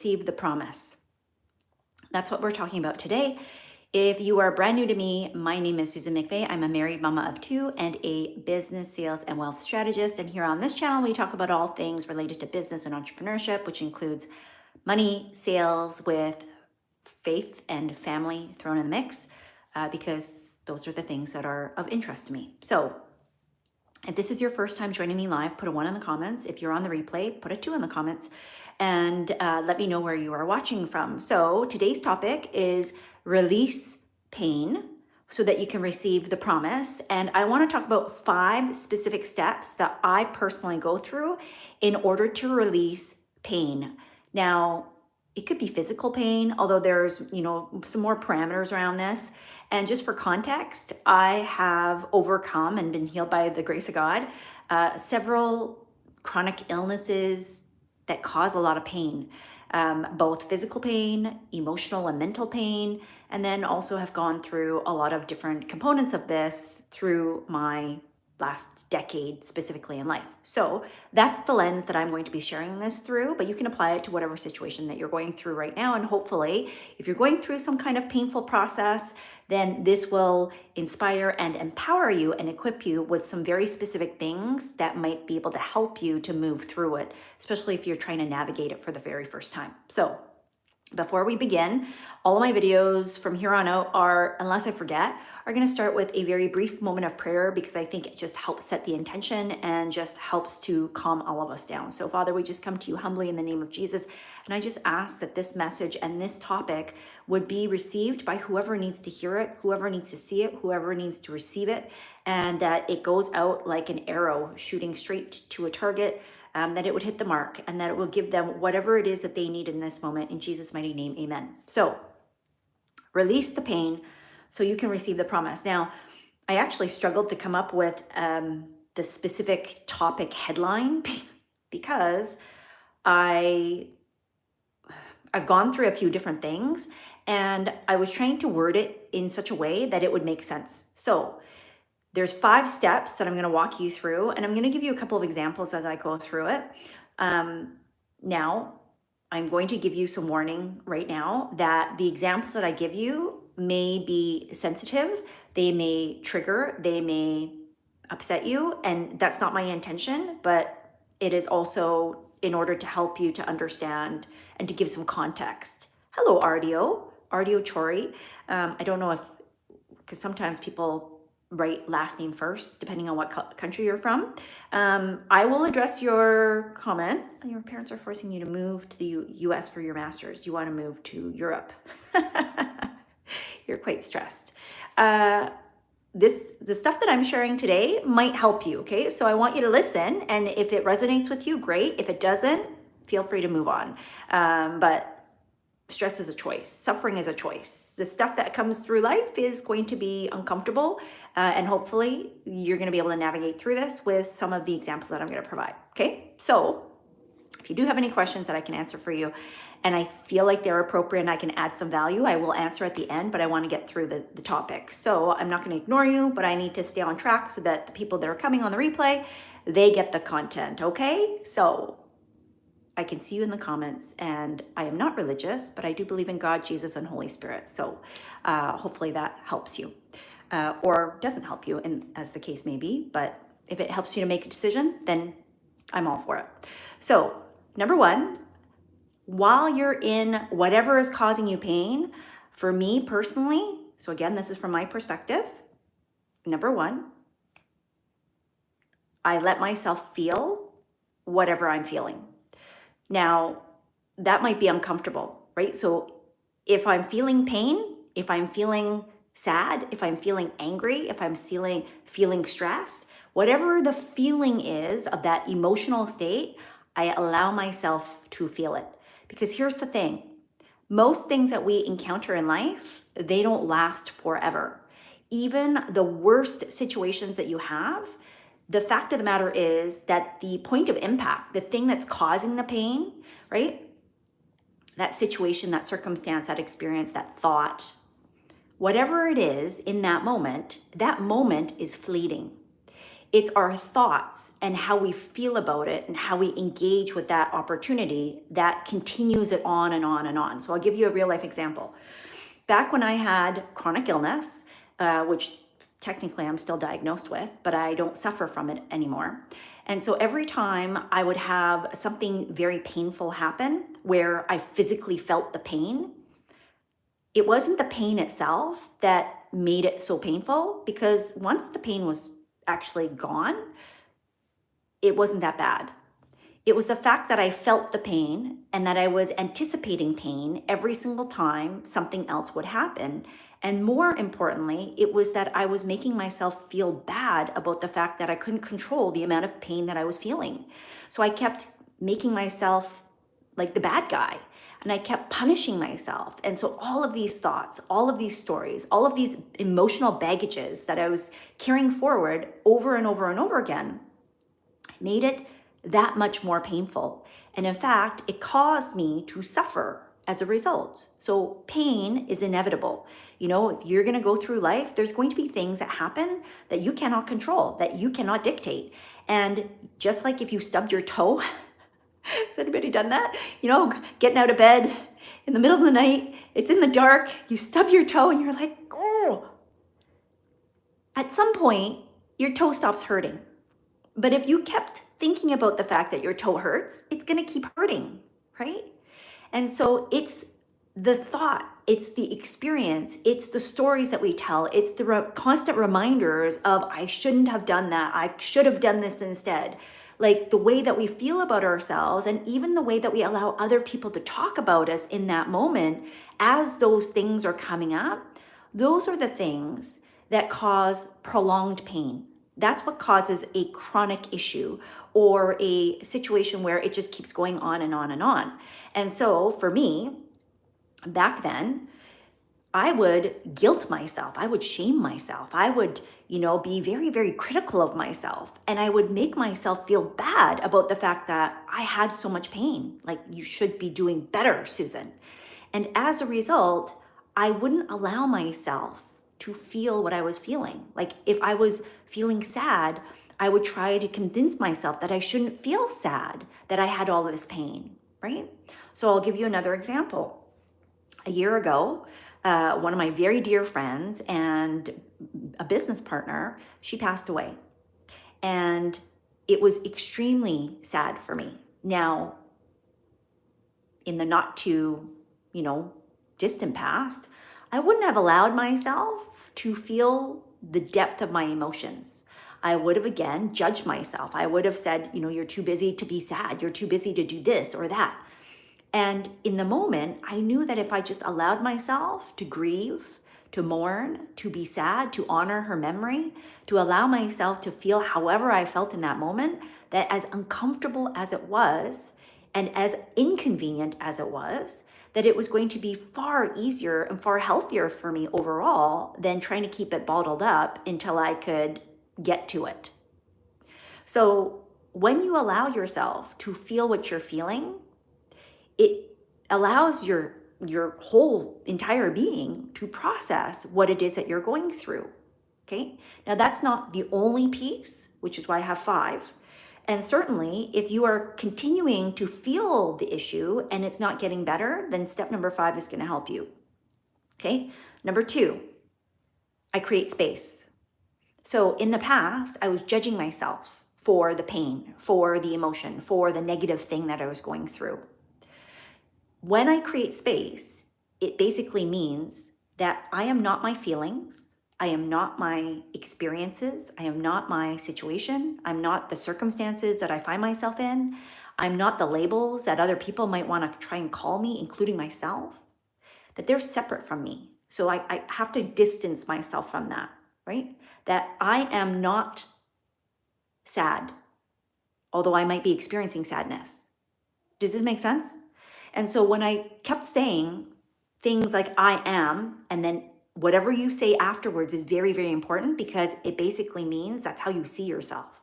receive the promise. That's what we're talking about today. If you are brand new to me, my name is Susan McVeigh. I'm a married mama of two and a business, sales, and wealth strategist. And here on this channel, we talk about all things related to business and entrepreneurship, which includes money, sales, with faith and family thrown in the mix, because those are the things that are of interest to me. So if this is your first time joining me live, put a 1 in the comments. If you're on the replay, put a 2 in the comments, and let me know where you are watching from. So today's topic is release pain so that you can receive the promise. And I want to talk about 5 specific steps that I personally go through in order to release pain. Now, it could be physical pain, although there's, some more parameters around this. And just for context, I have overcome and been healed by the grace of God, several chronic illnesses that cause a lot of pain, both physical pain, emotional and mental pain, and then also have gone through a lot of different components of this through my last decade specifically in life. So that's the lens that I'm going to be sharing this through, but you can apply it to whatever situation that you're going through right now. And hopefully, if you're going through some kind of painful process, then this will inspire and empower you and equip you with some very specific things that might be able to help you to move through it, especially if you're trying to navigate it for the very first time. So before we begin, all of my videos from here on out are, unless I forget, are going to start with a very brief moment of prayer, because I think it just helps set the intention and just helps to calm all of us down. So Father, we just come to you humbly in the name of Jesus. And I just ask that this message and this topic would be received by whoever needs to hear it, whoever needs to see it, whoever needs to receive it, and that it goes out like an arrow shooting straight to a target, that it would hit the mark, and that it will give them whatever it is that they need in this moment. In Jesus' mighty name, amen. So release the pain so you can receive the promise. Now, I actually struggled to come up with the specific topic headline because I've gone through a few different things, and I was trying to word it in such a way that it would make sense. So there's 5 steps that I'm going to walk you through, and I'm going to give you a couple of examples as I go through it. Now, I'm going to give you some warning right now that the examples that I give you may be sensitive, they may trigger, they may upset you, and that's not my intention, but it is also in order to help you to understand and to give some context. Hello, Ardio Chori. I don't know if, because sometimes people write last name first, depending on what country you're from. I will address your comment. Your parents are forcing you to move to the US for your master's. You want to move to Europe. You're quite stressed. The stuff that I'm sharing today might help you, okay? So I want you to listen, and if it resonates with you, great. If it doesn't, feel free to move on. But stress is a choice. Suffering is a choice. The stuff that comes through life is going to be uncomfortable, and hopefully you're going to be able to navigate through this with some of the examples that I'm going to provide. Okay, so if you do have any questions that I can answer for you, and I feel like they're appropriate and I can add some value, I will answer at the end, but I want to get through the topic. So I'm not going to ignore you, but I need to stay on track so that the people that are coming on the replay, they get the content, okay? So I can see you in the comments, and I am not religious, but I do believe in God, Jesus, and Holy Spirit. So hopefully that helps you, or doesn't help you, and as the case may be. But if it helps you to make a decision, then I'm all for it. So number 1, while you're in whatever is causing you pain, for me personally, so again, this is from my perspective, number 1, I let myself feel whatever I'm feeling. Now, that might be uncomfortable, right? So if I'm feeling pain, if I'm feeling sad, if I'm feeling angry, if I'm feeling stressed, whatever the feeling is of that emotional state, I allow myself to feel it. Because here's the thing, most things that we encounter in life, they don't last forever. Even the worst situations that you have, the fact of the matter is that the point of impact, the thing that's causing the pain, right? That situation, that circumstance, that experience, that thought, whatever it is in that moment is fleeting. It's our thoughts and how we feel about it and how we engage with that opportunity that continues it on and on and on. So I'll give you a real life example. Back when I had chronic illness, which technically I'm still diagnosed with, but I don't suffer from it anymore. And so every time I would have something very painful happen where I physically felt the pain, it wasn't the pain itself that made it so painful, because once the pain was actually gone, it wasn't that bad. It was the fact that I felt the pain and that I was anticipating pain every single time something else would happen. And more importantly, it was that I was making myself feel bad about the fact that I couldn't control the amount of pain that I was feeling. So I kept making myself like the bad guy, and I kept punishing myself. And so all of these thoughts, all of these stories, all of these emotional baggages that I was carrying forward over and over and over again made it that much more painful. And in fact, it caused me to suffer as a result. So pain is inevitable. You know, if you're going to go through life, there's going to be things that happen that you cannot control, that you cannot dictate. And just like if you stubbed your toe, has anybody done that? You know, getting out of bed in the middle of the night, it's in the dark, you stub your toe and you're like, oh. At some point, your toe stops hurting. But if you kept thinking about the fact that your toe hurts, it's going to keep hurting, right? And so it's the thought, it's the experience, it's the stories that we tell, it's the constant reminders of, I shouldn't have done that, I should have done this instead. Like the way that we feel about ourselves, and even the way that we allow other people to talk about us in that moment as those things are coming up, those are the things that cause prolonged pain. That's what causes a chronic issue or a situation where it just keeps going on and on and on. And so for me, back then, I would guilt myself. I would shame myself. I would, be very, very critical of myself. And I would make myself feel bad about the fact that I had so much pain. Like, you should be doing better, Susan. And as a result, I wouldn't allow myself to feel what I was feeling. Like if I was feeling sad, I would try to convince myself that I shouldn't feel sad, that I had all of this pain, right? So I'll give you another example. A year ago, one of my very dear friends and a business partner, she passed away. And it was extremely sad for me. Now, in the not too, distant past, I wouldn't have allowed myself to feel the depth of my emotions. I would have, again, judged myself. I would have said, you're too busy to be sad. You're too busy to do this or that. And in the moment, I knew that if I just allowed myself to grieve, to mourn, to be sad, to honor her memory, to allow myself to feel however I felt in that moment, that as uncomfortable as it was and as inconvenient as it was, that it was going to be far easier and far healthier for me overall than trying to keep it bottled up until I could get to it. So when you allow yourself to feel what you're feeling, it allows your whole entire being to process what it is that you're going through, okay? Now that's not the only piece, which is why I have 5. And certainly, if you are continuing to feel the issue and it's not getting better, then step number 5 is going to help you. Okay. Number 2, I create space. So in the past, I was judging myself for the pain, for the emotion, for the negative thing that I was going through. When I create space, it basically means that I am not my feelings. I am not my experiences. I am not my situation. I'm not the circumstances that I find myself in. I'm not the labels that other people might want to try and call me, including myself, that they're separate from me. So I have to distance myself from that, right? That I am not sad, although I might be experiencing sadness. Does this make sense? And so when I kept saying things like I am, and then whatever you say afterwards is very, very important, because it basically means that's how you see yourself.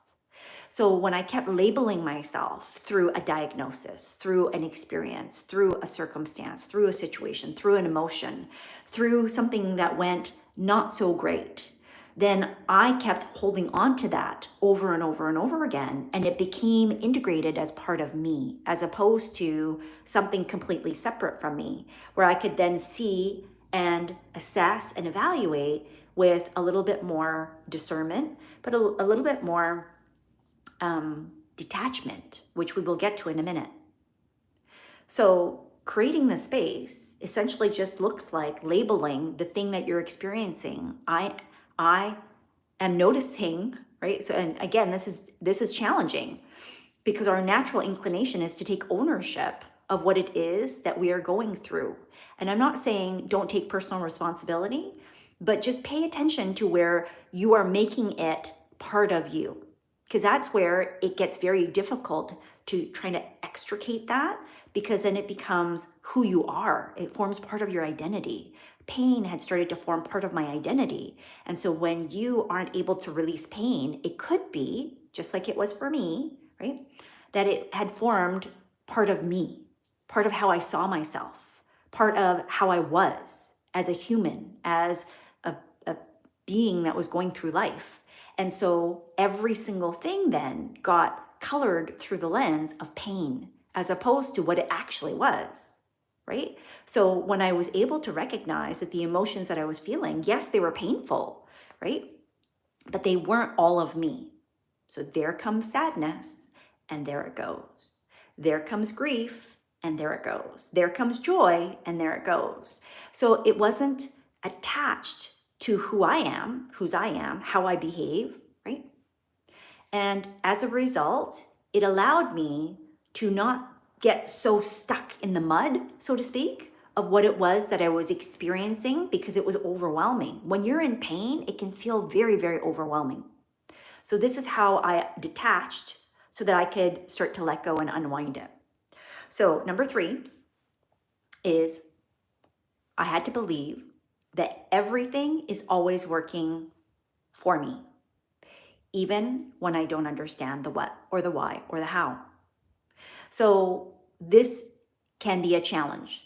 So when I kept labeling myself through a diagnosis, through an experience, through a circumstance, through a situation, through an emotion, through something that went not so great, then I kept holding on to that over and over and over again. And it became integrated as part of me, as opposed to something completely separate from me, where I could then see and assess and evaluate with a little bit more discernment, but a little bit more detachment, which we will get to in a minute. So creating the space essentially just looks like labeling the thing that you're experiencing. I am noticing, right? So, and again, this is challenging because our natural inclination is to take ownership of what it is that we are going through. And I'm not saying don't take personal responsibility, but just pay attention to where you are making it part of you, because that's where it gets very difficult to try to extricate that, because then it becomes who you are. It forms part of your identity. Pain had started to form part of my identity. And so when you aren't able to release pain, it could be, just like it was for me, right? That it had formed part of me, part of how I saw myself, part of how I was as a human, as a being that was going through life. And so every single thing then got colored through the lens of pain, as opposed to what it actually was, right? So when I was able to recognize that the emotions that I was feeling, yes, they were painful, right? But they weren't all of me. So there comes sadness, and there it goes. There comes grief, and there it goes. There comes joy, and there it goes. So it wasn't attached to who I am, whose I am, how I behave, right? And as a result, it allowed me to not get so stuck in the mud, so to speak, of what it was that I was experiencing, because it was overwhelming. When you're in pain, it can feel very, very overwhelming. So this is how I detached so that I could start to let go and unwind it. So number 3 is I had to believe that everything is always working for me, even when I don't understand the what or the why or the how. So this can be a challenge.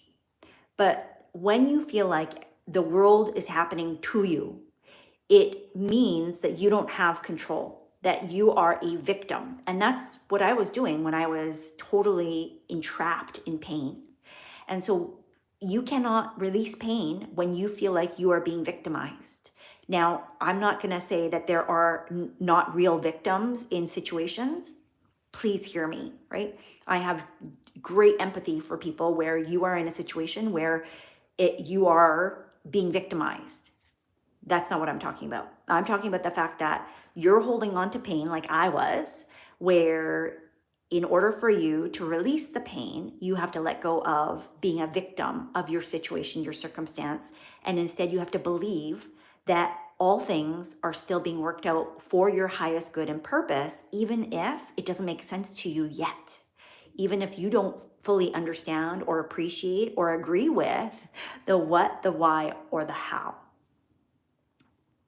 But when you feel like the world is happening to you, it means that you don't have control, that you are a victim. And that's what I was doing when I was totally entrapped in pain. And so you cannot release pain when you feel like you are being victimized. Now, I'm not going to say that there are not real victims in situations. Please hear me, right? I have great empathy for people where you are in a situation where you are being victimized. That's not what I'm talking about. I'm talking about the fact that you're holding on to pain like I was, where in order for you to release the pain, you have to let go of being a victim of your situation, your circumstance, and instead you have to believe that all things are still being worked out for your highest good and purpose, even if it doesn't make sense to you yet. Even if you don't fully understand or appreciate or agree with the what, the why, or the how.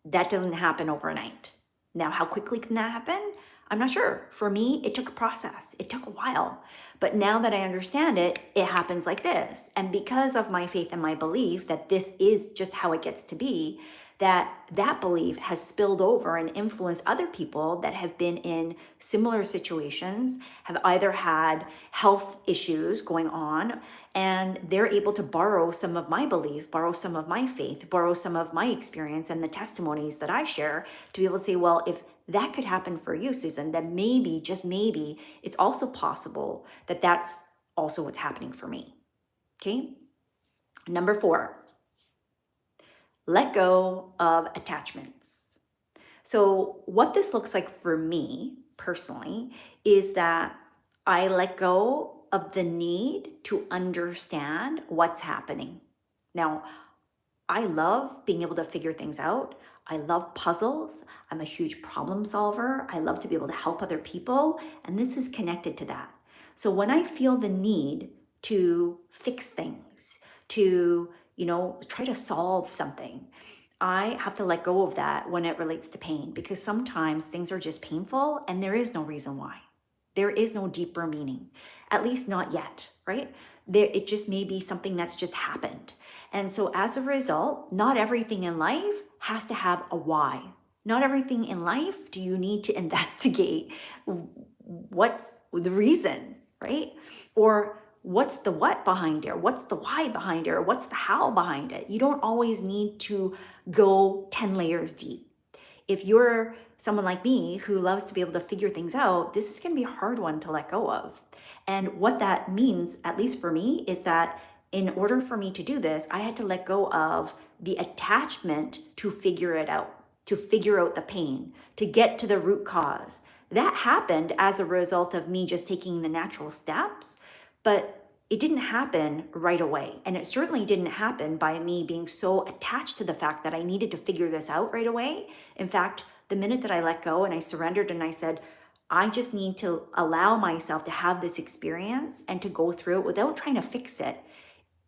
That doesn't happen overnight. Now, how quickly can that happen? I'm not sure. For me, it took a process. It took a while. But now that I understand it, it happens like this. And because of my faith and my belief that this is just how it gets to be, that belief has spilled over and influenced other people that have been in similar situations, have either had health issues going on, and they're able to borrow some of my belief, borrow some of my faith, borrow some of my experience and the testimonies that I share to be able to say, well, if that could happen for you, Susan, then maybe, just maybe, it's also possible that that's also what's happening for me. Okay? Number 4. Let go of attachments. So what this looks like for me personally is that I let go of the need to understand what's happening. Now, I love being able to figure things out. I love puzzles. I'm a huge problem solver. I love to be able to help other people. And this is connected to that. So when I feel the need to fix things, to try to solve something, I have to let go of that when it relates to pain, because sometimes things are just painful and there is no reason why. There is no deeper meaning, at least not yet, right? It just may be something that's just happened. And so as a result, not everything in life has to have a why. Not everything in life do you need to investigate what's the reason, right? Or what's the what behind it? What's the why behind it? Or what's the how behind it? You don't always need to go 10 layers deep. If you're someone like me who loves to be able to figure things out, this is going to be a hard one to let go of. And what that means, at least for me, is that in order for me to do this, I had to let go of the attachment to figure it out, to figure out the pain, to get to the root cause. That happened as a result of me just taking the natural steps, but it didn't happen right away. And it certainly didn't happen by me being so attached to the fact that I needed to figure this out right away. In fact, the minute that I let go and I surrendered and I said, I just need to allow myself to have this experience and to go through it without trying to fix it,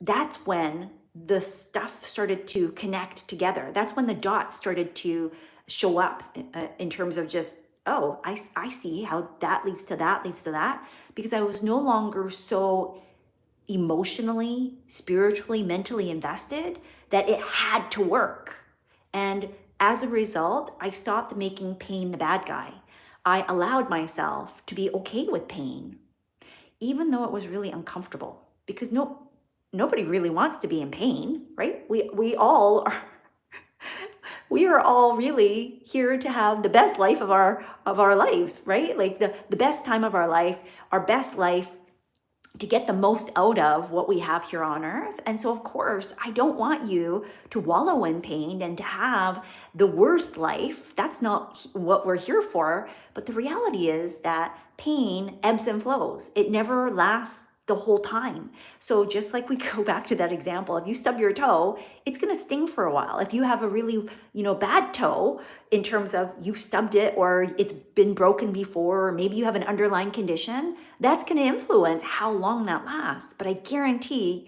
that's when the stuff started to connect together. That's when the dots started to show up in terms of just, oh, I see how that leads to that, leads to that, because I was no longer so emotionally, spiritually, mentally invested that it had to work. And as a result, I stopped making pain the bad guy. I allowed myself to be okay with pain, even though it was really uncomfortable, because nobody really wants to be in pain, right? We all are we are all really here to have the best life of our life, right? Like the best time of our life, our best life, to get the most out of what we have here on earth. And so, of course, I don't want you to wallow in pain and to have the worst life. That's not what we're here for. But the reality is that pain ebbs and flows. It never lasts the whole time. So just like we go back to that example, if you stub your toe, it's going to sting for a while. If you have a really, bad toe in terms of you've stubbed it or it's been broken before, or maybe you have an underlying condition, that's going to influence how long that lasts. But I guarantee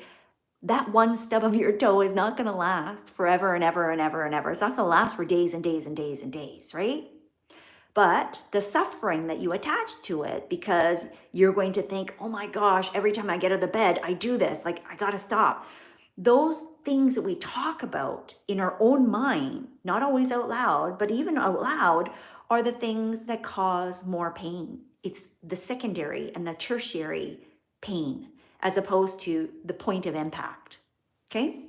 that one stub of your toe is not going to last forever and ever and ever and ever. It's not going to last for days and days and days and days, right? But the suffering that you attach to it, because you're going to think, oh my gosh, every time I get out of the bed, I do this, like I got to stop. Those things that we talk about in our own mind, not always out loud, but even out loud, are the things that cause more pain. It's the secondary and the tertiary pain, as opposed to the point of impact. Okay?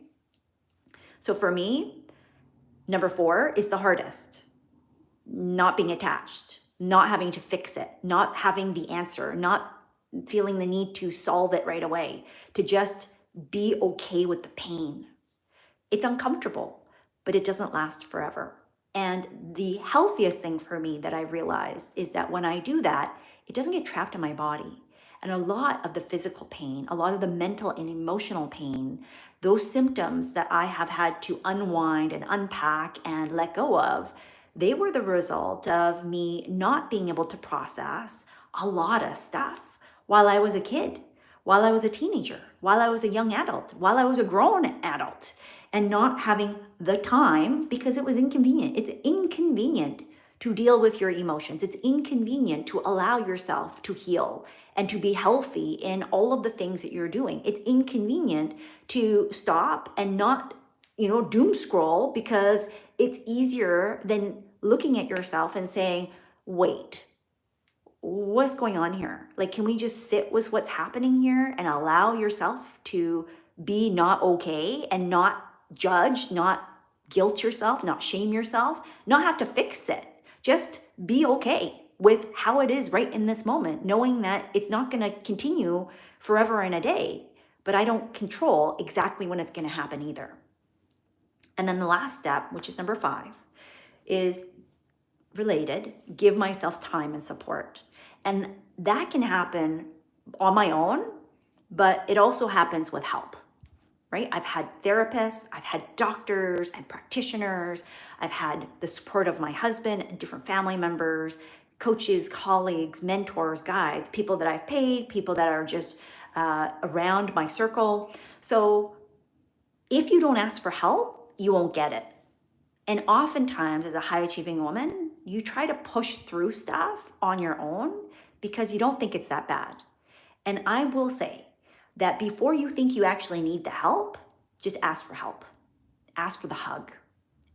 So for me, number 4 is the hardest. Not being attached, not having to fix it, not having the answer, not feeling the need to solve it right away, to just be okay with the pain. It's uncomfortable, but it doesn't last forever. And the healthiest thing for me that I've realized is that when I do that, it doesn't get trapped in my body. And a lot of the physical pain, a lot of the mental and emotional pain, those symptoms that I have had to unwind and unpack and let go of, they were the result of me not being able to process a lot of stuff while I was a kid, while I was a teenager, while I was a young adult, while I was a grown adult, and not having the time because it was inconvenient. It's inconvenient to deal with your emotions. It's inconvenient to allow yourself to heal and to be healthy in all of the things that you're doing. It's inconvenient to stop and not, doom scroll, because it's easier than looking at yourself and saying, wait, what's going on here? Like, can we just sit with what's happening here and allow yourself to be not okay and not judge, not guilt yourself, not shame yourself, not have to fix it. Just be okay with how it is right in this moment, knowing that it's not going to continue forever and a day, but I don't control exactly when it's going to happen either. And then the last step, which is number 5, is related, give myself time and support. And that can happen on my own, but it also happens with help, right? I've had therapists, I've had doctors and practitioners, I've had the support of my husband and different family members, coaches, colleagues, mentors, guides, people that I've paid, people that are just around my circle. So if you don't ask for help, you won't get it. And oftentimes, as a high achieving woman, you try to push through stuff on your own because you don't think it's that bad. And I will say that before you think you actually need the help, just ask for help. Ask for the hug.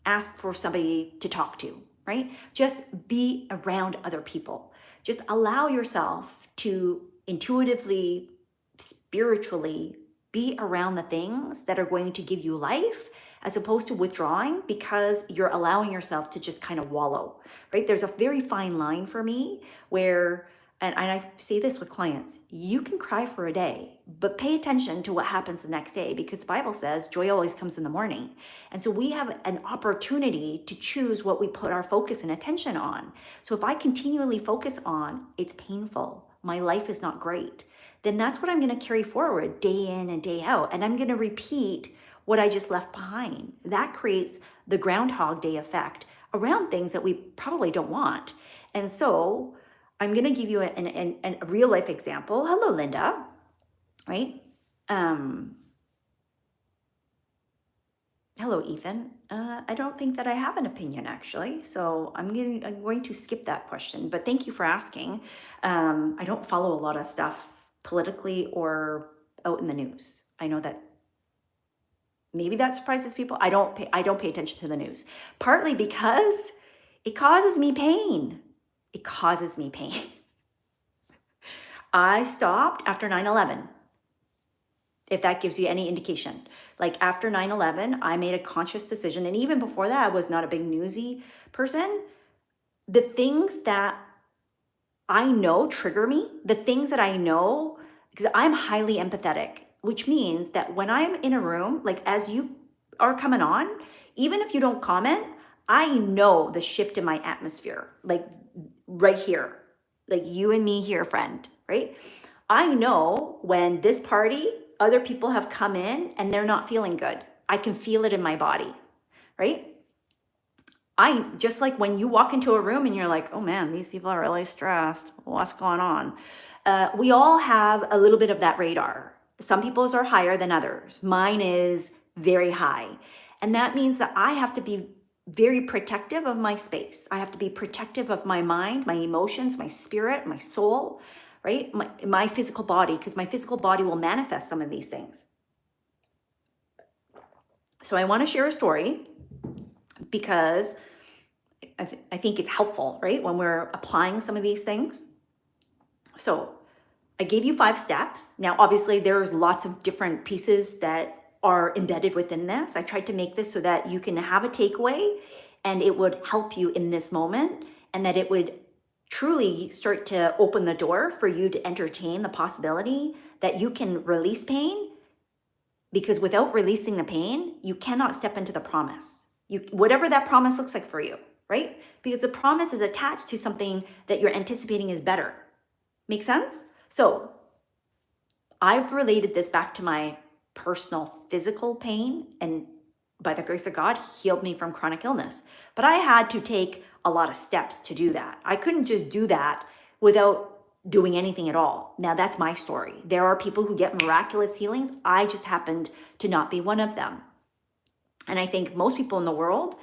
Ask for somebody to talk to. right? Just be around other people. Just allow yourself to intuitively, spiritually be around the things that are going to give you life as opposed to withdrawing because you're allowing yourself to just kind of wallow, right? There's a very fine line for me where, and I say this with clients, you can cry for a day, but pay attention to what happens the next day because the Bible says joy always comes in the morning. And so we have an opportunity to choose what we put our focus and attention on. So if I continually focus on it's painful, my life is not great, then that's what I'm going to carry forward day in and day out. And I'm going to repeat what I just left behind. That creates the Groundhog Day effect around things that we probably don't want. And so I'm going to give you a real life example. Hello, Linda, right? Hello, Ethan. I don't think that I have an opinion actually, so I'm going to skip that question, but thank you for asking. I don't follow a lot of stuff politically or out in the news. I know that maybe that surprises people. I don't pay attention to the news, partly because it causes me pain. It causes me pain. I stopped after 9/11. If that gives you any indication. Like after 9/11, I made a conscious decision. And even before that, I was not a big newsy person. The things that I know trigger me, the things that I know, because I'm highly empathetic, which means that when I'm in a room, like as you are coming on, even if you don't comment, I know the shift in my atmosphere, like right here, like you and me here, friend, right? I know when this party, other people have come in and they're not feeling good. I can feel it in my body, right? I just like when you walk into a room and you're like, oh man, these people are really stressed. What's going on? We all have a little bit of that radar. Some people's are higher than others. Mine is very high. And that means that I have to be very protective of my space. I have to be protective of my mind, my emotions, my spirit, my soul, right? My physical body, because my physical body will manifest some of these things. So I want to share a story because I think it's helpful, right? When we're applying some of these things. So I gave you 5 steps. Now, obviously there's lots of different pieces that are embedded within this. I tried to make this so that you can have a takeaway and it would help you in this moment and that it would truly start to open the door for you to entertain the possibility that you can release pain, because without releasing the pain, you cannot step into the promise. Whatever that promise looks like for you, right? Because the promise is attached to something that you're anticipating is better. Make sense? So I've related this back to my personal physical pain, and by the grace of God, healed me from chronic illness. But I had to take a lot of steps to do that. I couldn't just do that without doing anything at all. Now that's my story. There are people who get miraculous healings. I just happened to not be one of them. And I think most people in the world,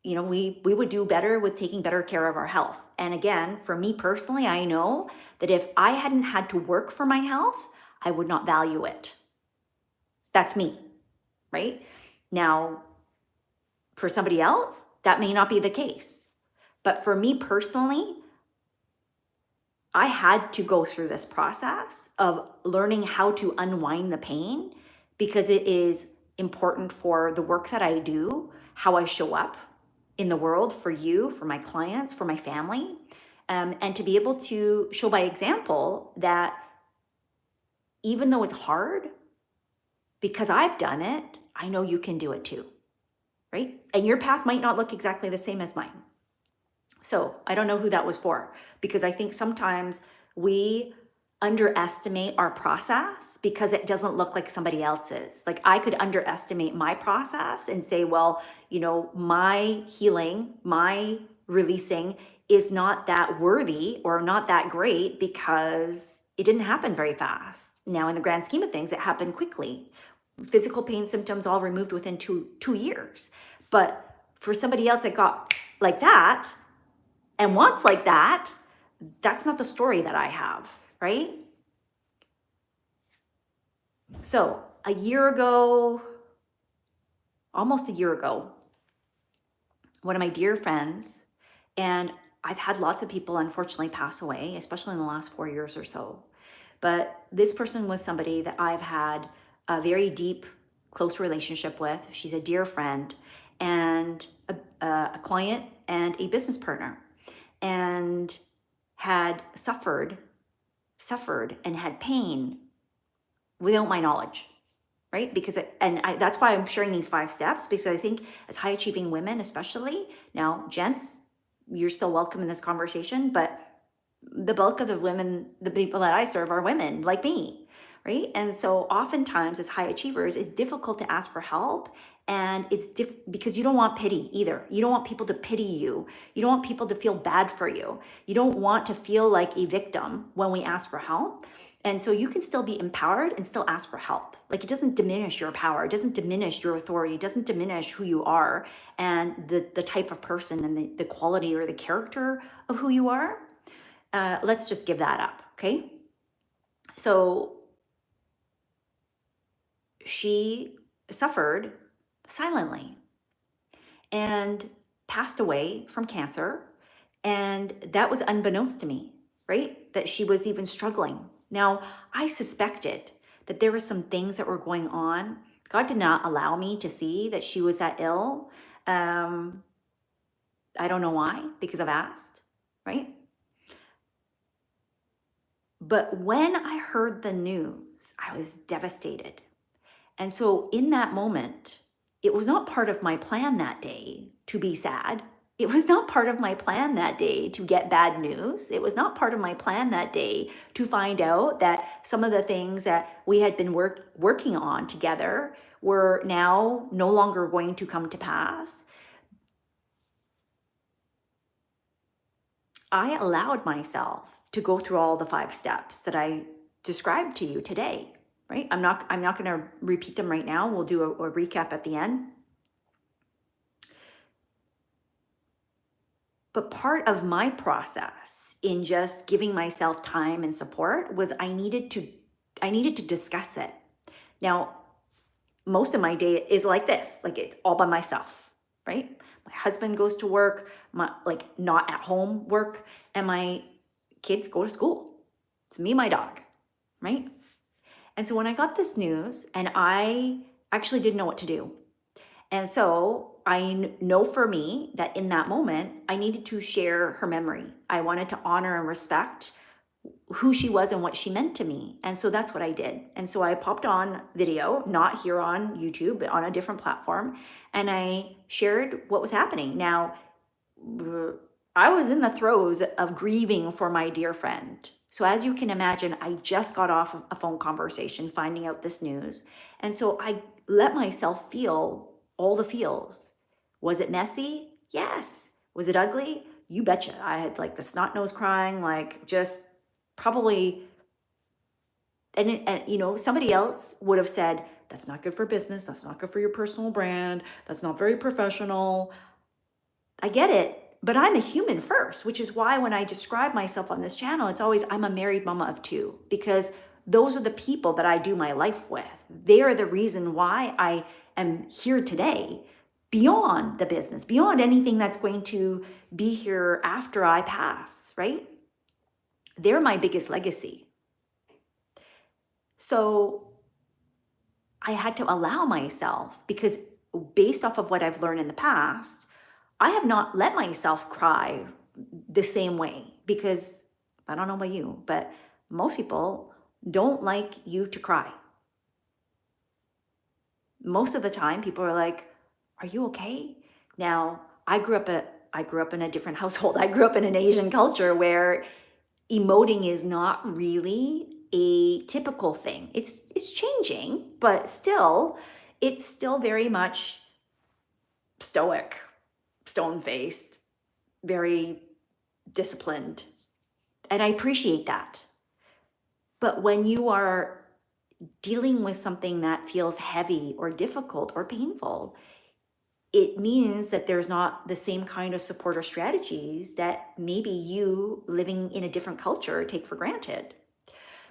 you know, we would do better with taking better care of our health. And again, for me personally, I know that if I hadn't had to work for my health, I would not value it. That's me, right? Now, for somebody else, that may not be the case. But for me personally, I had to go through this process of learning how to unwind the pain because it is important for the work that I do, how I show up in the world for you, for my clients, for my family, and to be able to show by example that even though it's hard, because I've done it, I know you can do it too, right? And your path might not look exactly the same as mine. So I don't know who that was for, because I think sometimes we underestimate our process because it doesn't look like somebody else's. Like I could underestimate my process and say, well, you know, my healing, my releasing is not that worthy or not that great because it didn't happen very fast. Now, in the grand scheme of things, it happened quickly. Physical pain symptoms all removed within two years. But for somebody else that got like that and wants like that, that's not the story that I have, right? So a year ago, almost a year ago, one of my dear friends And I've had lots of people unfortunately pass away, especially in the last 4 years or so. But this person was somebody that I've had a very deep, close relationship with. She's a dear friend and a client and a business partner, and had suffered and had pain without my knowledge, right? That's why I'm sharing these 5 steps, because I think as high achieving women, especially now, gents, you're still welcome in this conversation, but the bulk of the women, the people that I serve, are women like me, right? And so oftentimes as high achievers, it's difficult to ask for help. And because you don't want pity either. You don't want people to pity you. You don't want people to feel bad for you. You don't want to feel like a victim when we ask for help. And so you can still be empowered and still ask for help. Like, it doesn't diminish your power. It doesn't diminish your authority. It doesn't diminish who you are and the type of person and the quality or the character of who you are. Let's just give that up, okay? So she suffered silently and passed away from cancer. And that was unbeknownst to me, right? That she was even struggling. Now, I suspected that there were some things that were going on. God did not allow me to see that she was that ill. I don't know why, because I've asked, right? But when I heard the news, I was devastated. And so in that moment, it was not part of my plan that day to be sad. It was not part of my plan that day to get bad news. It was not part of my plan that day to find out that some of the things that we had been working on together were now no longer going to come to pass. I allowed myself to go through all the 5 steps that I described to you today, right? I'm not going to repeat them right now. We'll do a recap at the end. But part of my process in just giving myself time and support was I needed to discuss it. Now, most of my day is like this, like it's all by myself, right? My husband goes to work, not at home work, and my kids go to school. It's me and my dog, right? And so when I got this news, and I actually didn't know what to do. And so I know for me that in that moment, I needed to share her memory. I wanted to honor and respect who she was and what she meant to me. And so that's what I did. And so I popped on video, not here on YouTube, but on a different platform. And I shared what was happening. Now, I was in the throes of grieving for my dear friend. So as you can imagine, I just got off a phone conversation finding out this news. And so I let myself feel all the feels. Was it messy? Yes. Was it ugly? You betcha. I had like the snot nose crying, like just probably, and somebody else would have said, that's not good for business. That's not good for your personal brand. That's not very professional. I get it. But I'm a human first, which is why when I describe myself on this channel, it's always, I'm a married mama of 2, because those are the people that I do my life with. They are the reason why I am here today, beyond the business, beyond anything that's going to be here after I pass, right? They're my biggest legacy. So I had to allow myself, because based off of what I've learned in the past, I have not let myself cry the same way, because I don't know about you, but most people don't like you to cry. Most of the time people are like, are you okay? Now, I grew up in a different household. I grew up in an Asian culture where emoting is not really a typical thing. It's changing, but still, it's still very much stoic, stone-faced, very disciplined. And I appreciate that. But when you are dealing with something that feels heavy or difficult or painful, it means that there's not the same kind of support or strategies that maybe you living in a different culture take for granted.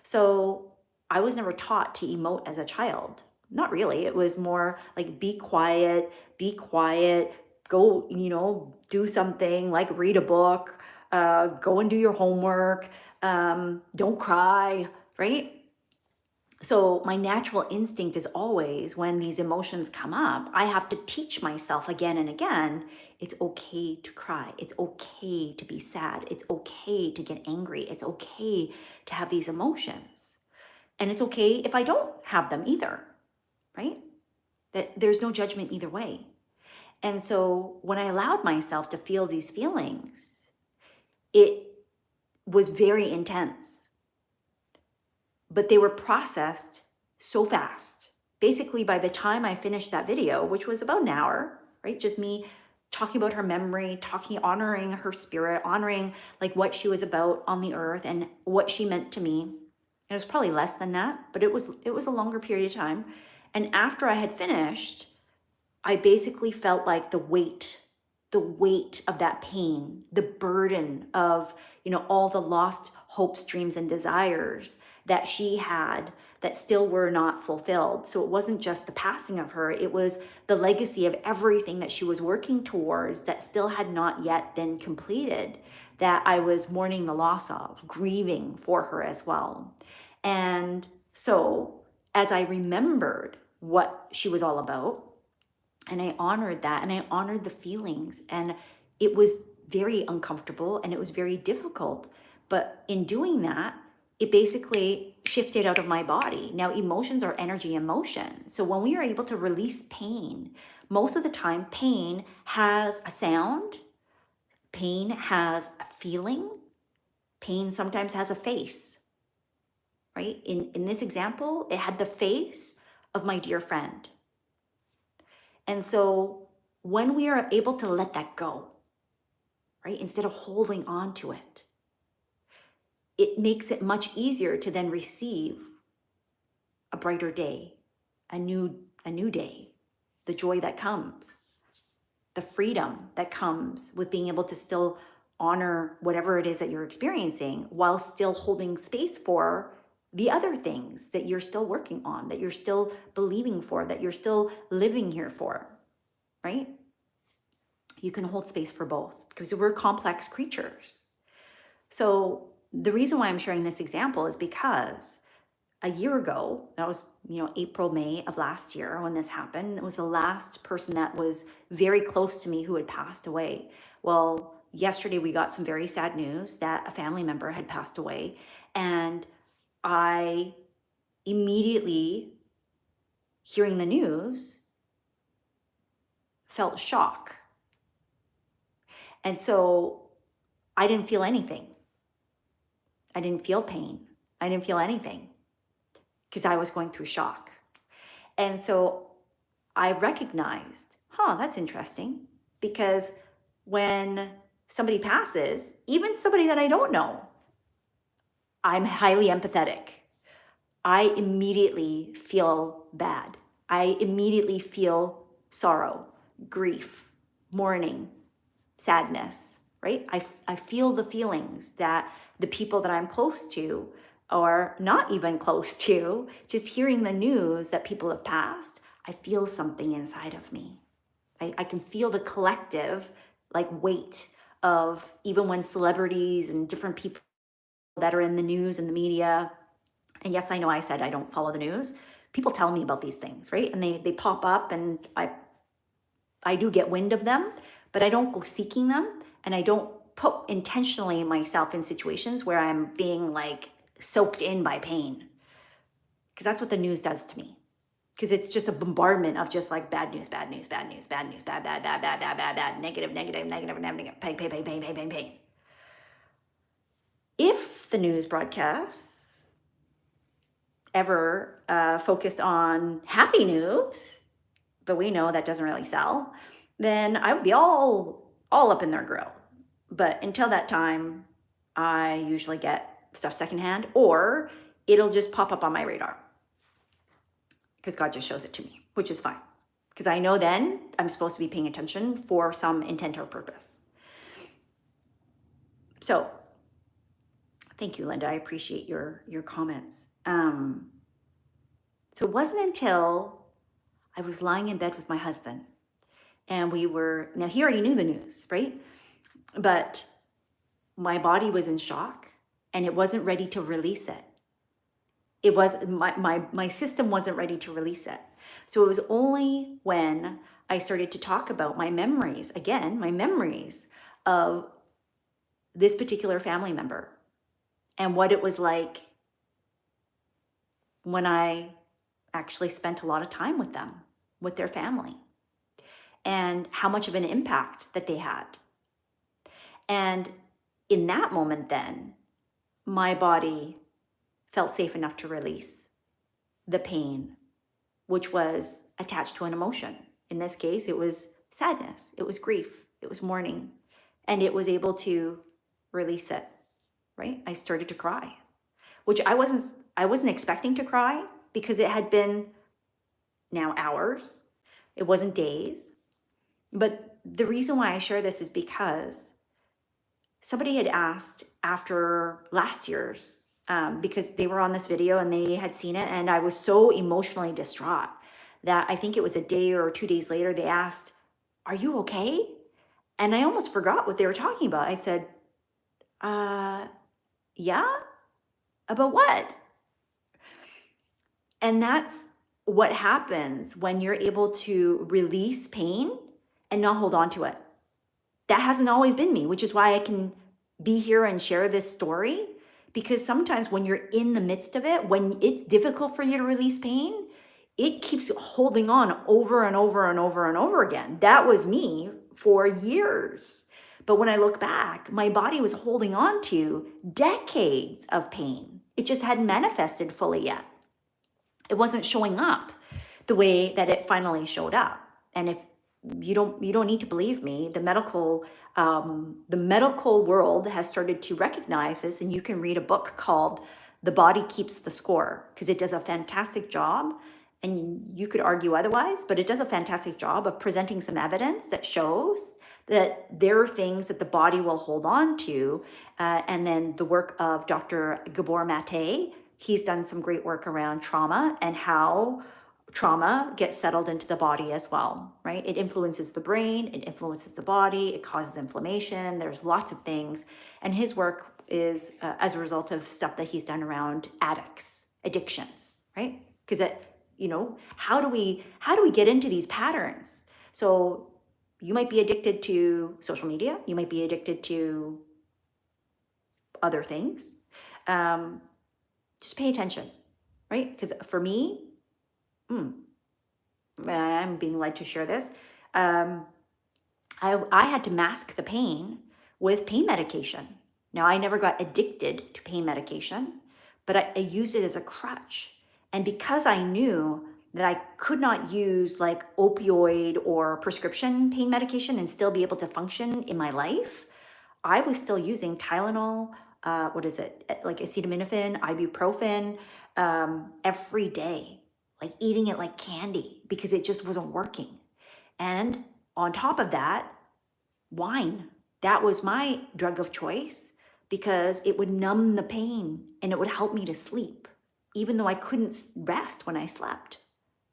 So I was never taught to emote as a child. Not really. It was more like, be quiet, go, do something like read a book, go and do your homework, don't cry, right? So my natural instinct is always when these emotions come up, I have to teach myself again and again, it's okay to cry. It's okay to be sad. It's okay to get angry. It's okay to have these emotions. And it's okay if I don't have them either, right? That there's no judgment either way. And so when I allowed myself to feel these feelings, it was very intense, but they were processed so fast. Basically, by the time I finished that video, which was about an hour, right? Just me talking about her memory, honoring her spirit, honoring like what she was about on the earth and what she meant to me. It was probably less than that, but it was a longer period of time. And after I had finished, I basically felt like the weight of that pain, the burden of, all the lost hopes, dreams, and desires that she had that still were not fulfilled. So it wasn't just the passing of her, it was the legacy of everything that she was working towards that still had not yet been completed, that I was mourning the loss of, grieving for her as well. And so as I remembered what she was all about, and I honored that and I honored the feelings. And it was very uncomfortable and it was very difficult. But in doing that, it basically shifted out of my body. Now, emotions are energy in motion. So when we are able to release pain, most of the time, pain has a sound, pain has a feeling, pain sometimes has a face, right? In this example, it had the face of my dear friend. And so when we are able to let that go, right, instead of holding on to it, it makes it much easier to then receive a brighter day, a new day, the joy that comes, the freedom that comes with being able to still honor whatever it is that you're experiencing while still holding space for the other things that you're still working on, that you're still believing for, that you're still living here for, right? You can hold space for both because we're complex creatures. So the reason why I'm sharing this example is because a year ago, that was, April, May of last year when this happened, it was the last person that was very close to me who had passed away. Well, yesterday we got some very sad news that a family member had passed away. And I immediately, hearing the news, felt shock. And so I didn't feel anything. I didn't feel pain. I didn't feel anything because I was going through shock. And so I recognized, that's interesting, because when somebody passes, even somebody that I don't know, I'm highly empathetic. I immediately feel bad. I immediately feel sorrow, grief, mourning, sadness, right? I feel the feelings that the people that I'm close to or not even close to, just hearing the news that people have passed, I feel something inside of me. I can feel the collective like weight of even when celebrities and different people that are in the news and the media, and yes, I know I said I don't follow the news. People tell me about these things, right? And they pop up and I do get wind of them, but I don't go seeking them. And I don't put intentionally myself in situations where I'm being like soaked in by pain. Because that's what the news does to me. Because it's just a bombardment of just like bad news, bad news, bad news, bad news, bad, negative, pain. If the news broadcasts ever focused on happy news, but we know that doesn't really sell, then I would be all up in their grill. But until that time, I usually get stuff secondhand, or it'll just pop up on my radar because God just shows it to me, which is fine. Because I know then I'm supposed to be paying attention for some intent or purpose. So thank you, Linda. I appreciate your comments. So it wasn't until I was lying in bed with my husband And now he already knew the news, right? But my body was in shock and it wasn't ready to release it. It was my system wasn't ready to release it. So it was only when I started to talk about my memories, again, my memories of this particular family member and what it was like when I actually spent a lot of time with them, with their family, and how much of an impact that they had. And in that moment, then my body felt safe enough to release the pain, which was attached to an emotion. In this case, it was sadness, it was grief, it was mourning, and it was able to release it, right? I started to cry, which I wasn't expecting to cry because it had been now hours. It wasn't days. But the reason why I share this is because somebody had asked after last year's, because they were on this video and they had seen it, and I was so emotionally distraught that I think it was a day or 2 days later, they asked, "Are you okay?" And I almost forgot what they were talking about. I said, yeah, about what? And that's what happens when you're able to release pain and not hold on to it. That hasn't always been me, which is why I can be here and share this story. Because sometimes when you're in the midst of it, when it's difficult for you to release pain, it keeps holding on over and over and over and over again. That was me for years. But when I look back, my body was holding on to decades of pain. It just hadn't manifested fully yet. It wasn't showing up the way that it finally showed up. And if you don't need to believe me, the medical world has started to recognize this, and you can read a book called The Body Keeps the Score, because it does a fantastic job, and you could argue otherwise, but it does a fantastic job of presenting some evidence that shows that there are things that the body will hold on to. And then the work of Dr. Gabor Mate, he's done some great work around trauma and how trauma gets settled into the body as well, right? It influences the brain, it influences the body, it causes inflammation. There's lots of things. And his work is as a result of stuff that he's done around addictions, right? Because how do we get into these patterns? So you might be addicted to social media. You might be addicted to other things. Just pay attention, right? Because for me, I'm being led to share this. I had to mask the pain with pain medication. Now, I never got addicted to pain medication, but I used it as a crutch. And because I knew that I could not use like opioid or prescription pain medication and still be able to function in my life, I was still using Tylenol, like acetaminophen, ibuprofen, every day, like eating it like candy because it just wasn't working. And on top of that, wine. That was my drug of choice because it would numb the pain and it would help me to sleep, even though I couldn't rest when I slept,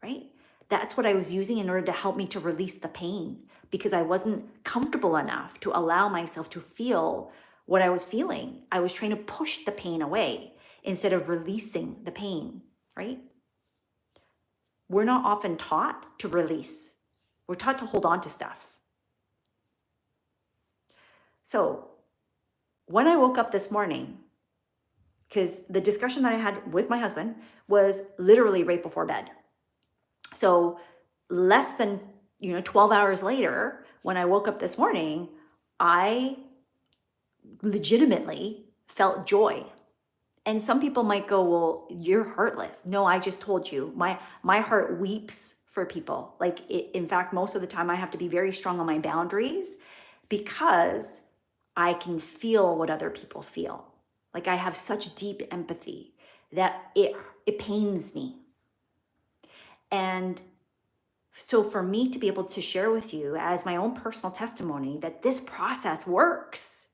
right? That's what I was using in order to help me to release the pain because I wasn't comfortable enough to allow myself to feel what I was feeling. I was trying to push the pain away instead of releasing the pain, right? We're not often taught to release. We're taught to hold on to stuff. So when I woke up this morning, because the discussion that I had with my husband was literally right before bed. So less than 12 hours later, when I woke up this morning, I legitimately felt joy. And some people might go, well, you're heartless. No, I just told you, my heart weeps for people. In fact, most of the time I have to be very strong on my boundaries because I can feel what other people feel. Like I have such deep empathy that it pains me. And so for me to be able to share with you as my own personal testimony that this process works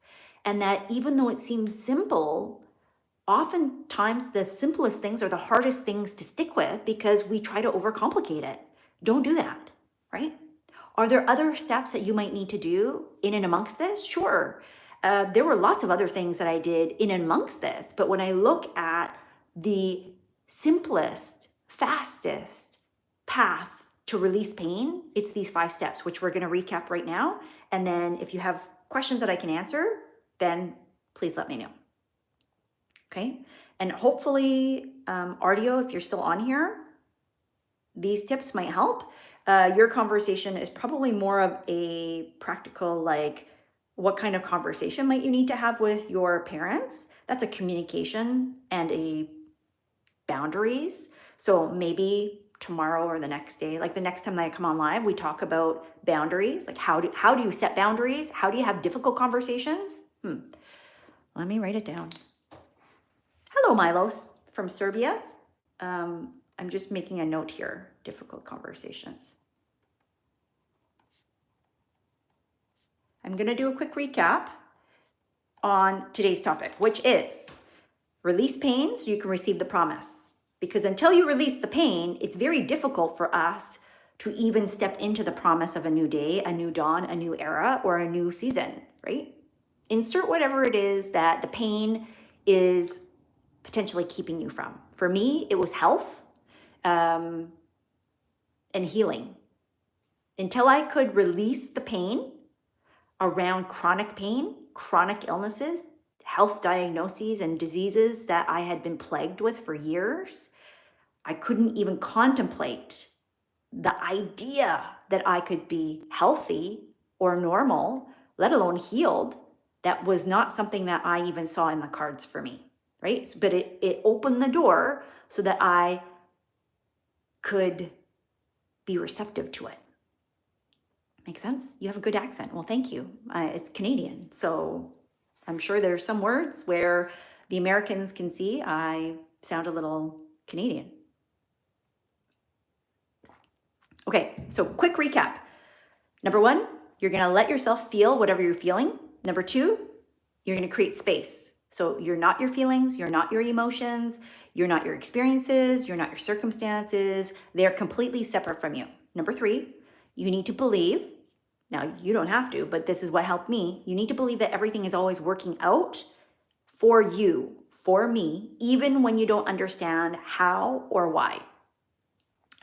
and that even though it seems simple, oftentimes the simplest things are the hardest things to stick with because we try to overcomplicate it. Don't do that, right? Are there other steps that you might need to do in and amongst this? Sure. There were lots of other things that I did in and amongst this, but when I look at the simplest, fastest path to release pain, it's these 5 steps, which we're going to recap right now. And then if you have questions that I can answer, then please let me know. Okay. And hopefully, Ardio, if you're still on here, these tips might help. Your conversation is probably more of a practical, like, what kind of conversation might you need to have with your parents? That's a communication and a boundaries. So maybe tomorrow or the next day, like the next time that I come on live, we talk about boundaries. Like how do you set boundaries? How do you have difficult conversations? Let me write it down. Hello, Milos from Serbia. I'm just making a note here. Difficult conversations. I'm going to do a quick recap on today's topic, which is release pain so you can receive the promise. Because until you release the pain, it's very difficult for us to even step into the promise of a new day, a new dawn, a new era, or a new season, right? Insert whatever it is that the pain is potentially keeping you from. For me, it was health and healing. Until I could release the pain around chronic pain, chronic illnesses, health diagnoses and diseases that I had been plagued with for years, I couldn't even contemplate the idea that I could be healthy or normal, let alone healed. That was not something that I even saw in the cards for me, right? But it opened the door so that I could be receptive to it. Make sense? You have a good accent. Well, thank you. It's Canadian. So I'm sure there's some words where the Americans can see I sound a little Canadian. Okay, so quick recap. Number 1, you're going to let yourself feel whatever you're feeling. Number 2, you're going to create space. So you're not your feelings, you're not your emotions, you're not your experiences, you're not your circumstances. They're completely separate from you. Number 3, you need to believe. Now, you don't have to, but this is what helped me. You need to believe that everything is always working out for you, for me, even when you don't understand how or why.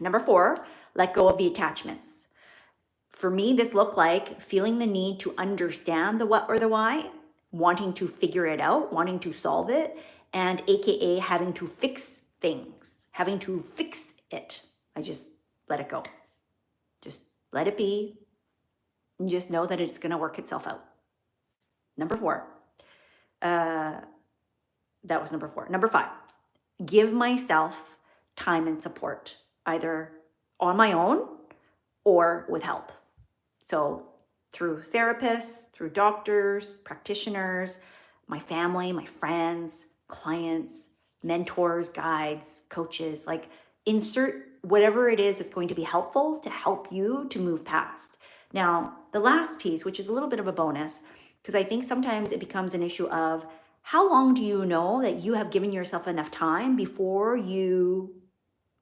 Number 4, let go of the attachments. For me, this looked like feeling the need to understand the what or the why, wanting to figure it out, wanting to solve it, and AKA having to fix things, having to fix it. I just let it go. Just let it be. And just know that it's going to work itself out. Number 4. That was number 4. Number 5. Give myself time and support, either on my own or with help. So through therapists, through doctors, practitioners, my family, my friends, clients, mentors, guides, coaches, like insert whatever it is that's going to be helpful to help you to move past. Now, the last piece, which is a little bit of a bonus, because I think sometimes it becomes an issue of how long do you know that you have given yourself enough time before you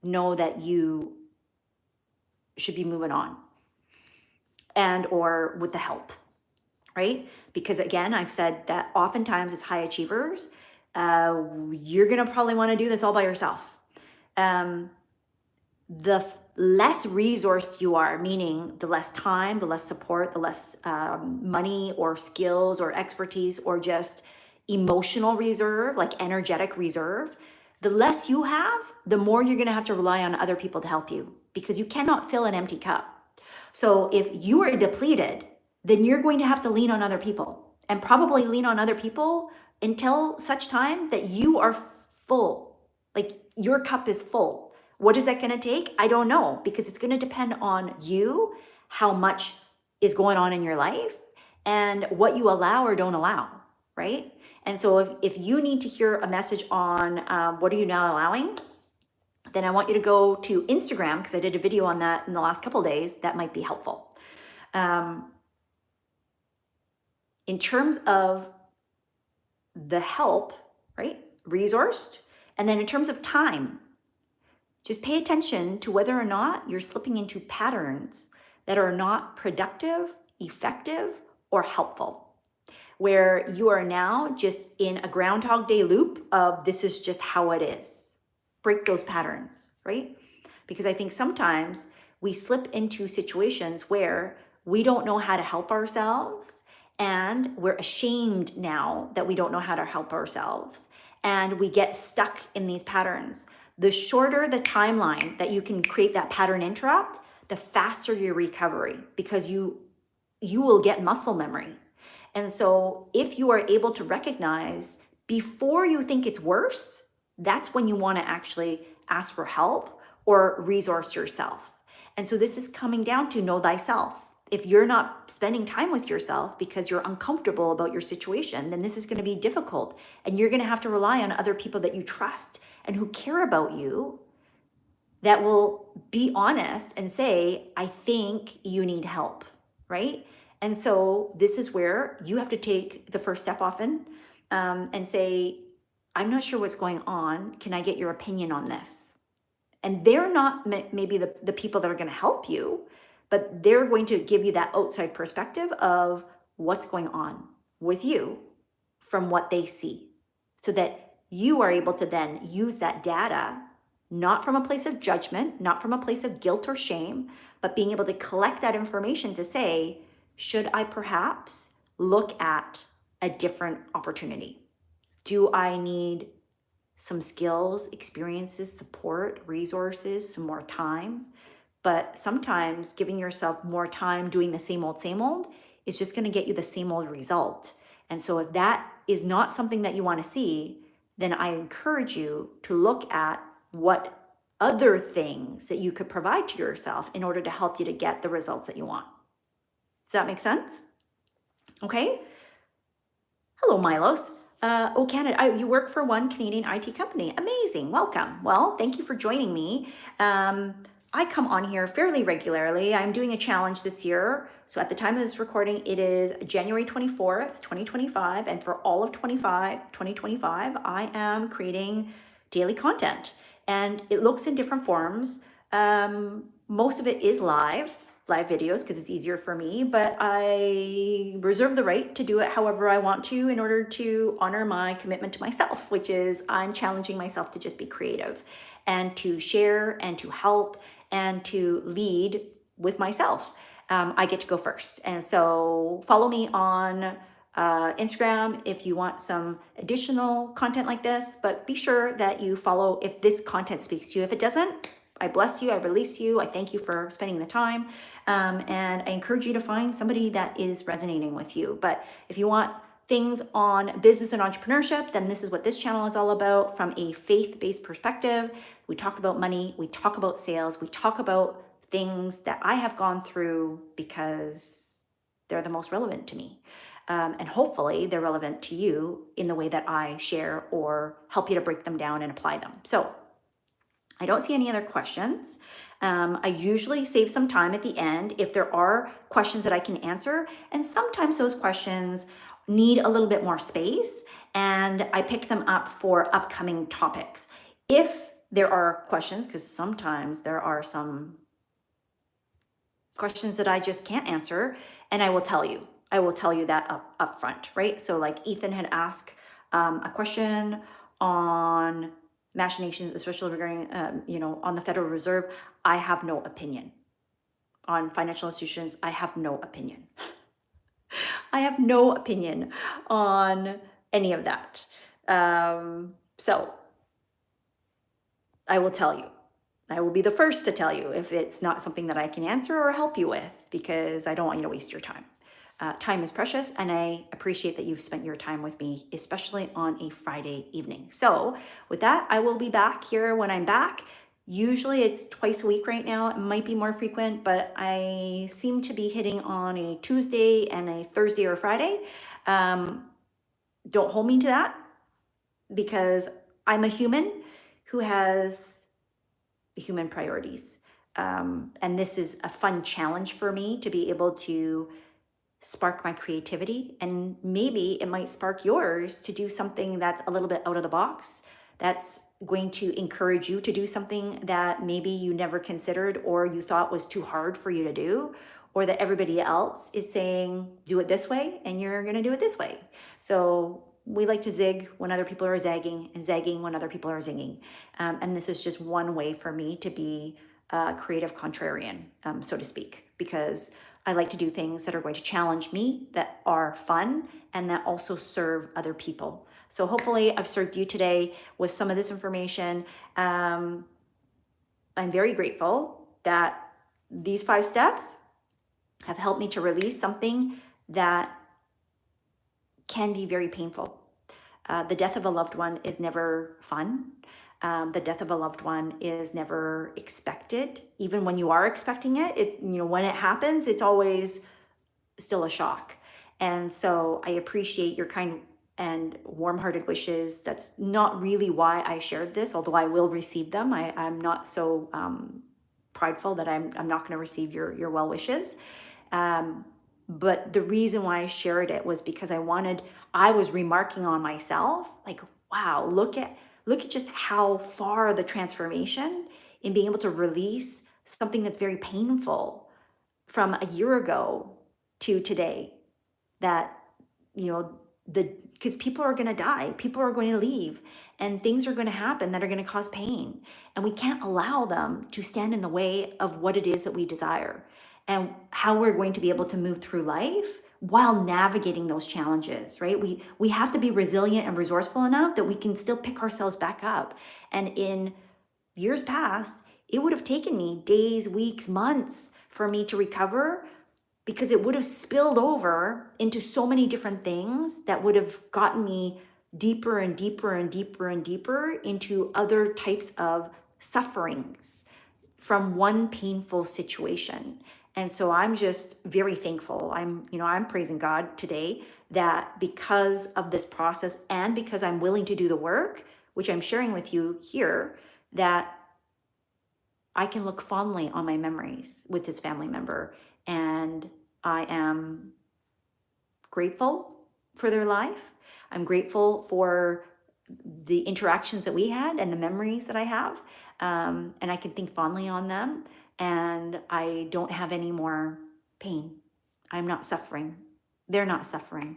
know that you should be moving on and or with the help, right? Because again, I've said that oftentimes as high achievers, you're going to probably want to do this all by yourself. The less resourced you are, meaning the less time, the less support, the less money or skills or expertise or just emotional reserve, like energetic reserve, the less you have, the more you're going to have to rely on other people to help you because you cannot fill an empty cup. So if you are depleted, then you're going to have to lean on other people and probably lean on other people until such time that you are full, like your cup is full. What is that going to take? I don't know, because it's going to depend on you, how much is going on in your life, and what you allow or don't allow, right? And so if you need to hear a message on what are you now allowing, then I want you to go to Instagram, because I did a video on that in the last couple of days. That might be helpful. In terms of the help, right? Resourced. And then in terms of time, just pay attention to whether or not you're slipping into patterns that are not productive, effective, or helpful, where you are now just in a Groundhog Day loop of this is just how it is. Break those patterns, right? Because I think sometimes we slip into situations where we don't know how to help ourselves, and we're ashamed now that we don't know how to help ourselves, and we get stuck in these patterns. The shorter the timeline that you can create that pattern interrupt, the faster your recovery, because you will get muscle memory. And so if you are able to recognize before you think it's worse, that's when you want to actually ask for help or resource yourself. And so this is coming down to know thyself. If you're not spending time with yourself because you're uncomfortable about your situation, then this is going to be difficult. And you're going to have to rely on other people that you trust and who care about you, that will be honest and say, I think you need help, right? And so this is where you have to take the first step often, and say, I'm not sure what's going on. Can I get your opinion on this? And they're not maybe the people that are going to help you, but they're going to give you that outside perspective of what's going on with you from what they see, so that you are able to then use that data, not from a place of judgment, not from a place of guilt or shame, but being able to collect that information to say, should I perhaps look at a different opportunity? Do I need some skills, experiences, support, resources, some more time? But sometimes giving yourself more time doing the same old is just going to get you the same old result. And so if that is not something that you want to see, then I encourage you to look at what other things that you could provide to yourself in order to help you to get the results that you want. Does that make sense? Okay. Hello, Milos. Canada, you work for one Canadian IT company. Amazing. Welcome. Well, thank you for joining me. I come on here fairly regularly. I'm doing a challenge this year. So at the time of this recording, it is January 24th, 2025. And for all of 2025, I am creating daily content. And it looks in different forms. Most of it is live videos because it's easier for me, but I reserve the right to do it however I want to in order to honor my commitment to myself, which is I'm challenging myself to just be creative and to share and to help and to lead with myself. I get to go first. And so follow me on Instagram if you want some additional content like this, but be sure that you follow if this content speaks to you. If it doesn't, I bless you, I release you, I thank you for spending the time, and I encourage you to find somebody that is resonating with you. But if you want things on business and entrepreneurship, then this is what this channel is all about from a faith-based perspective. We talk about money, we talk about sales, we talk about things that I have gone through because they're the most relevant to me. And hopefully they're relevant to you in the way that I share or help you to break them down and apply them. So I don't see any other questions. I usually save some time at the end if there are questions that I can answer. And sometimes those questions need a little bit more space and I pick them up for upcoming topics. If there are questions, because sometimes there are some questions that I just can't answer, and I will tell you. I will tell you that up front, right? So like Ethan had asked a question on machinations, especially regarding, on the Federal Reserve. I have no opinion. On financial institutions, I have no opinion. I have no opinion on any of that. So I will tell you. I will be the first to tell you if it's not something that I can answer or help you with, because I don't want you to waste your time. Time is precious, and I appreciate that you've spent your time with me, especially on a Friday evening. So with that, I will be back here when I'm back. Usually it's twice a week right now. It might be more frequent, but I seem to be hitting on a Tuesday and a Thursday or Friday. Don't hold me to that, because I'm a human who has human priorities. And this is a fun challenge for me to be able to spark my creativity, and maybe it might spark yours to do something that's a little bit out of the box, that's going to encourage you to do something that maybe you never considered or you thought was too hard for you to do, or that everybody else is saying, do it this way, and you're going to do it this way. So we like to zig when other people are zagging and zagging when other people are zinging. And this is just one way for me to be a creative contrarian, so to speak, because I like to do things that are going to challenge me, that are fun, and that also serve other people. So hopefully I've served you today with some of this information. I'm very grateful that these 5 steps have helped me to release something that can be very painful. The death of a loved one is never fun. The death of a loved one is never expected. Even when you are expecting it, when it happens, it's always still a shock. And so I appreciate your kind and warm-hearted wishes. That's not really why I shared this, although I will receive them. I'm not so prideful that I'm not going to receive your well wishes. But the reason why I shared it was because I was remarking on myself, like, wow, look at just how far the transformation in being able to release something that's very painful from a year ago to today, that, because people are going to die, people are going to leave, and things are going to happen that are going to cause pain. And we can't allow them to stand in the way of what it is that we desire and how we're going to be able to move through life while navigating those challenges, right? We have to be resilient and resourceful enough that we can still pick ourselves back up. And in years past, it would have taken me days, weeks, months for me to recover, because it would have spilled over into so many different things that would have gotten me deeper and deeper and deeper and deeper into other types of sufferings from one painful situation. And so I'm just very thankful. I'm praising God today that because of this process and because I'm willing to do the work, which I'm sharing with you here, that I can look fondly on my memories with this family member. And I am grateful for their life. I'm grateful for the interactions that we had and the memories that I have. And I can think fondly on them. And I don't have any more pain. I'm not suffering. They're not suffering.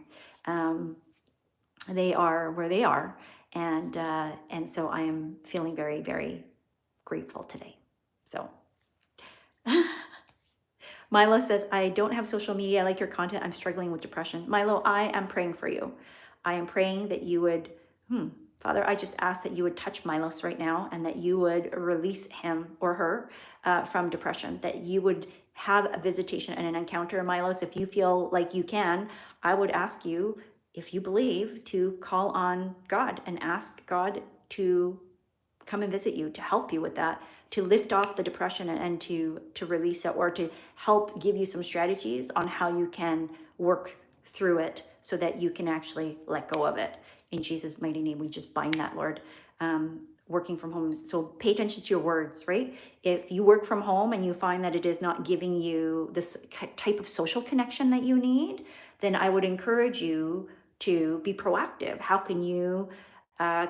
They are where they are. And so I am feeling very, very grateful today. So Milo says, I don't have social media. I like your content. I'm struggling with depression. Milo, I am praying for you. I am praying that you would, Father, I just ask that you would touch Milos right now and that you would release him or her from depression, that you would have a visitation and an encounter. Milos, if you feel like you can, I would ask you, if you believe, to call on God and ask God to come and visit you, to help you with that, to lift off the depression and to release it, or to help give you some strategies on how you can work through it so that you can actually let go of it. In Jesus' mighty name, we just bind that, Lord. Working from home. So pay attention to your words, right? If you work from home and you find that it is not giving you this type of social connection that you need, then I would encourage you to be proactive. How can you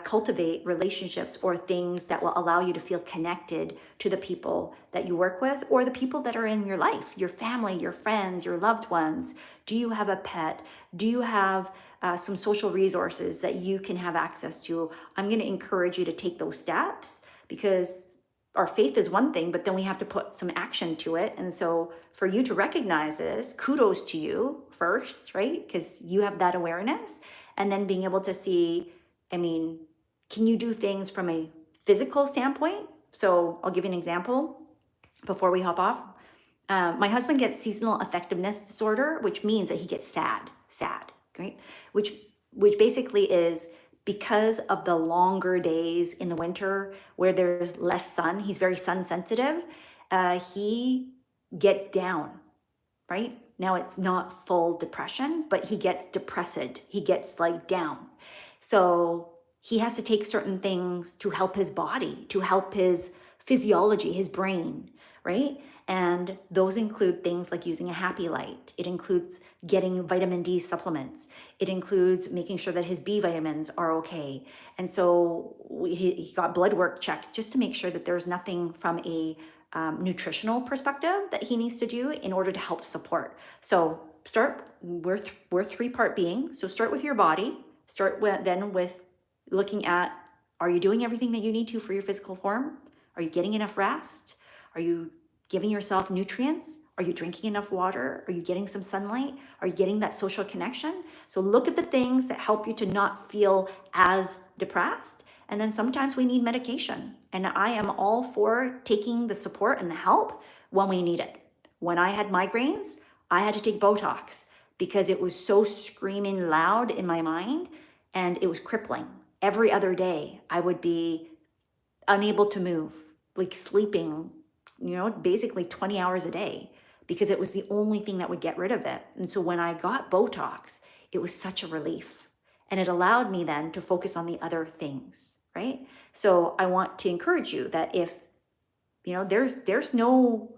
cultivate relationships or things that will allow you to feel connected to the people that you work with or the people that are in your life, your family, your friends, your loved ones? Do you have a pet? Do you have some social resources that you can have access to? I'm going to encourage you to take those steps, because our faith is one thing, but then we have to put some action to it. And so for you to recognize this, kudos to you first, right? Because you have that awareness, and then being able to see, can you do things from a physical standpoint? So I'll give you an example before we hop off. My husband gets seasonal affectiveness disorder, which means that he gets sad, right? Which basically is because of the longer days in the winter where there's less sun. He's very sun sensitive. He gets down, right? Now it's not full depression, but he gets depressed. He gets down. So he has to take certain things to help his body, to help his physiology, his brain, right? And those include things like using a happy light. It includes getting vitamin D supplements. It includes making sure that his B vitamins are okay. And so he got blood work checked just to make sure that there's nothing from a nutritional perspective that he needs to do in order to help support. So we're three-part being. So start with your body. Then with looking at, are you doing everything that you need to for your physical form? Are you getting enough rest? Are you giving yourself nutrients? Are you drinking enough water? Are you getting some sunlight? Are you getting that social connection? So look at the things that help you to not feel as depressed. And then sometimes we need medication. And I am all for taking the support and the help when we need it. When I had migraines, I had to take Botox because it was so screaming loud in my mind and it was crippling. Every other day, I would be unable to move, like sleeping, basically 20 hours a day because it was the only thing that would get rid of it. And so when I got Botox, it was such a relief. And it allowed me then to focus on the other things, right? So I want to encourage you that if, there's no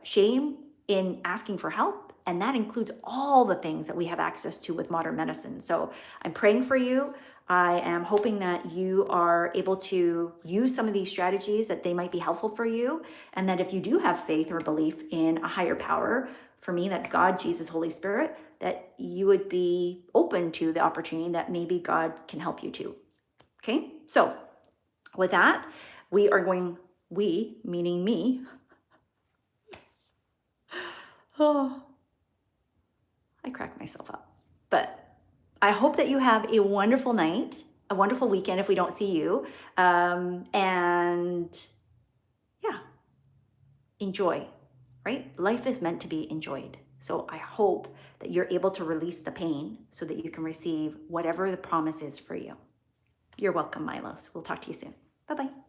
shame in asking for help. And that includes all the things that we have access to with modern medicine. So I'm praying for you. I am hoping that you are able to use some of these strategies, that they might be helpful for you. And that if you do have faith or belief in a higher power, for me, that's God, Jesus, Holy Spirit, that you would be open to the opportunity that maybe God can help you too. Okay, so with that, we, meaning me, oh, I crack myself up. But I hope that you have a wonderful night, a wonderful weekend if we don't see you. And yeah, enjoy, right? Life is meant to be enjoyed. So I hope that you're able to release the pain so that you can receive whatever the promise is for you. You're welcome, Milos. We'll talk to you soon. Bye-bye.